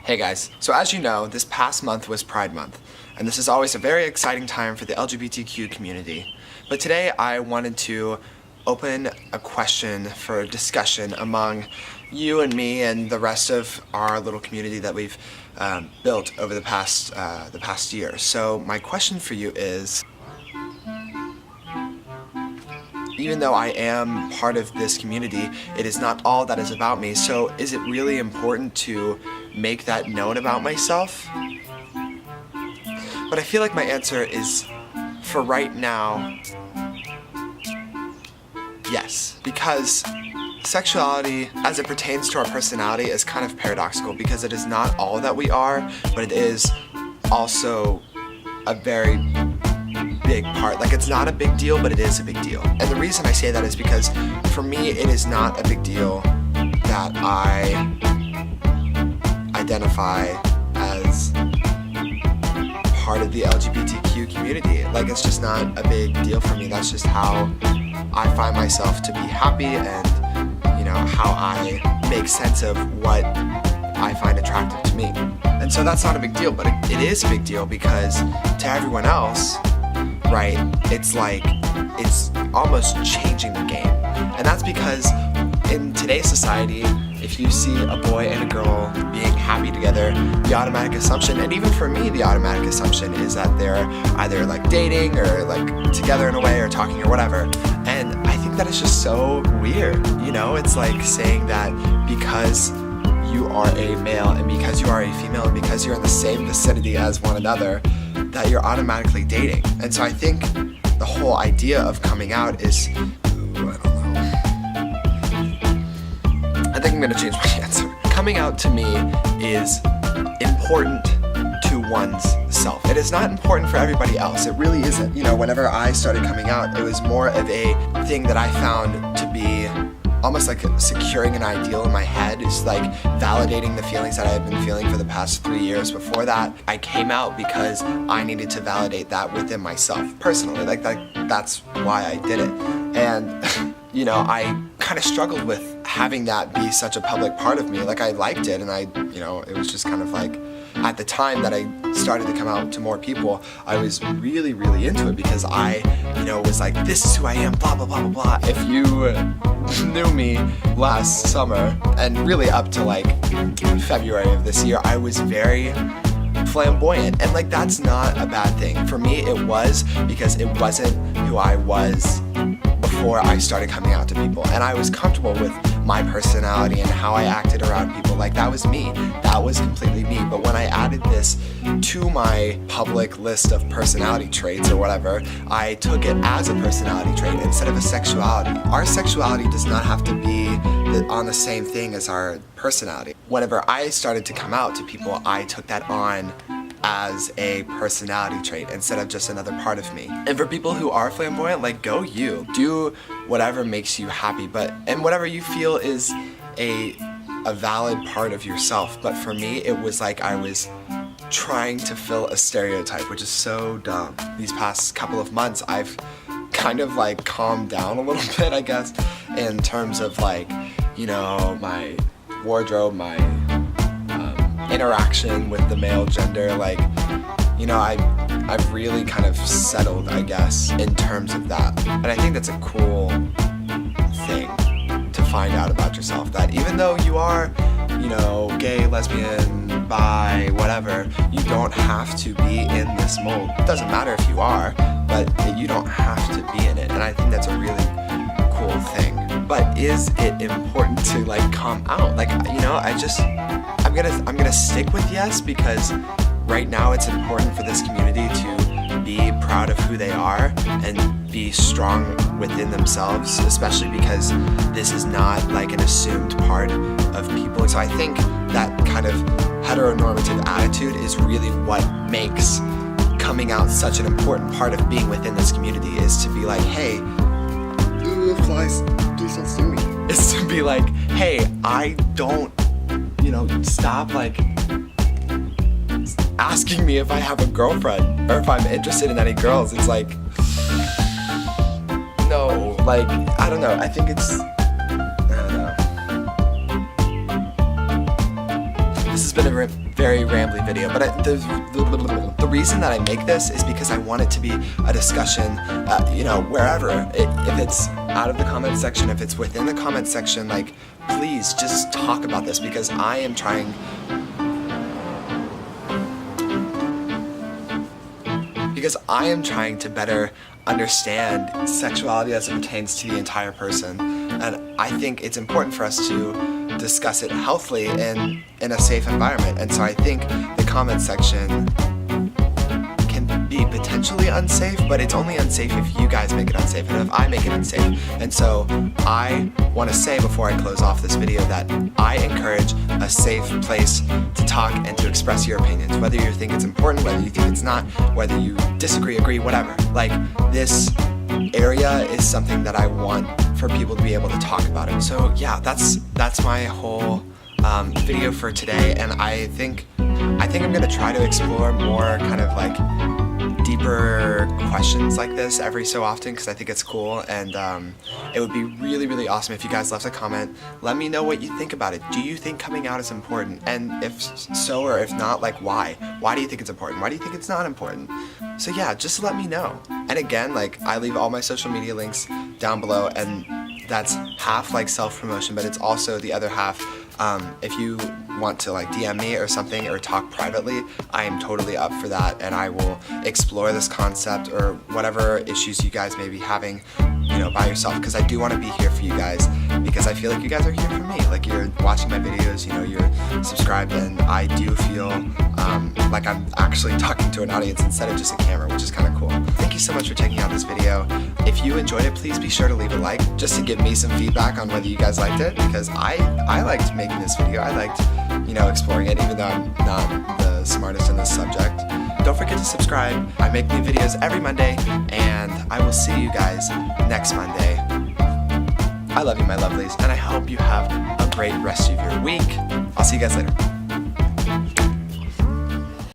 Hey guys, so as you know, this past month was Pride Month, and this is always a very exciting time for the LGBTQ community. But today I wanted to open a question for discussion among you and me and the rest of our little community that we've built over the past year. So my question for you is, even though I am part of this community, it is not all that is about me. So is it really important to make that known about myself? But I feel like my answer is, for right now, yes. Because sexuality, as it pertains to our personality, is kind of paradoxical because it is not all that we are, but it is also a very big part. Like, it's not a big deal, but it is a big deal. And the reason I say that is because for me it is not a big deal that I identify as part of the LGBTQ community. Like, it's just not a big deal for me. That's just how I find myself to be happy and, you know, how I make sense of what I find attractive to me. And so that's not a big deal, but it is a big deal because to everyone else, right, it's like, it's almost changing the game. And that's because in today's society, if you see a boy and a girl being happy together, the automatic assumption, and even for me, the automatic assumption is that they're either like dating or like together in a way or talking or whatever. And I think that is just so weird, you know? It's like saying that because you are a male and because you are a female and because you're in the same vicinity as one another, that you're automatically dating. And so I think the whole idea of coming out is, I think I'm gonna change my answer. Coming out to me is important to one's self. It is not important for everybody else. It really isn't. You know, whenever I started coming out, it was more of a thing that I found to be almost like securing an ideal in my head. It's like validating the feelings that I had been feeling for the past 3 years. Before that, I came out because I needed to validate that within myself personally. Like that's why I did it. And you know, I kind of struggled with having that be such a public part of me. Like, I liked it, and you know, it was just kind of like, at the time that I started to come out to more people, I was really, really into it because I, you know, was like, this is who I am, blah, blah, blah, blah, blah. If you knew me last summer, and really up to like February of this year, I was very flamboyant, and like, that's not a bad thing. For me, it was because it wasn't who I was before I started coming out to people, and I was comfortable with my personality and how I acted around people. Like, that was me. That was completely me. But when I added this to my public list of personality traits or whatever, I took it as a personality trait instead of a sexuality. Our sexuality does not have to be on the same thing as our personality. Whenever I started to come out to people, I took that on as a personality trait instead of just another part of me. And for people who are flamboyant, like, go you. Do whatever makes you happy, and whatever you feel is a valid part of yourself. But for me, it was like I was trying to fill a stereotype, which is so dumb. These past couple of months, I've kind of like calmed down a little bit, I guess, in terms of like, you know, my wardrobe, my interaction with the male gender. Like, you know, I've really kind of settled, I guess, in terms of that. And I think that's a cool thing to find out about yourself, that even though you are, you know, gay, lesbian, bi, whatever, you don't have to be in this mold. It doesn't matter if you are, but you don't have to be in it. And I think that's a really cool thing. But is it important to like come out? Like, you know, I'm gonna stick with yes, because right now it's important for this community to be proud of who they are and be strong within themselves, especially because this is not like an assumed part of people. So I think that kind of heteronormative attitude is really what makes coming out such an important part of being within this community, is to be like, hey, flies, please don't sting me. It's to be like, hey, I don't, you know, stop like asking me if I have a girlfriend or if I'm interested in any girls. It's like, no, like, I don't know. I think it's, I don't know. This has been a very rambly video, but the reason that I make this is because I want it to be a discussion, you know, wherever. If it's out of the comment section, if it's within the comment section, like, please just talk about this, because I am trying to better understand sexuality as it pertains to the entire person, and I think it's important for us to discuss it healthily in a safe environment. And so I think the comment section can be potentially unsafe, but it's only unsafe if you guys make it unsafe and if I make it unsafe. And so I want to say before I close off this video that I encourage a safe place to talk and to express your opinions, whether you think it's important, whether you think it's not, whether you disagree, agree, whatever. Like, this area is something that I want for people to be able to talk about it. So yeah, that's my whole video for today, and I think I'm gonna try to explore more kind of like deeper questions like this every so often, because I think it's cool, and it would be really awesome if you guys left a comment. Let me know what you think about it. Do you think coming out is important? And if so, or if not, like, why? Why do you think it's important? Why do you think it's not important? So yeah, just let me know. And again, like, I leave all my social media links down below, and that's half like self-promotion, but it's also the other half. If you want to like DM me or something or talk privately, I am totally up for that, and I will explore this concept or whatever issues you guys may be having, you know, by yourself, because I do want to be here for you guys, because I feel like you guys are here for me. Like, you're watching my videos, you know, you're subscribed, and I do feel like I'm actually talking to an audience instead of just a camera, which is kind of cool. Thank you so much for checking out this video. If you enjoyed it, please be sure to leave a like, just to give me some feedback on whether you guys liked it, because I liked making this video. I liked, you know, exploring it, even though I'm not the smartest in this subject. Don't forget to subscribe. I make new videos every Monday, and I will see you guys next Monday. I love you, my lovelies, and I hope you have a great rest of your week. I'll see you guys later.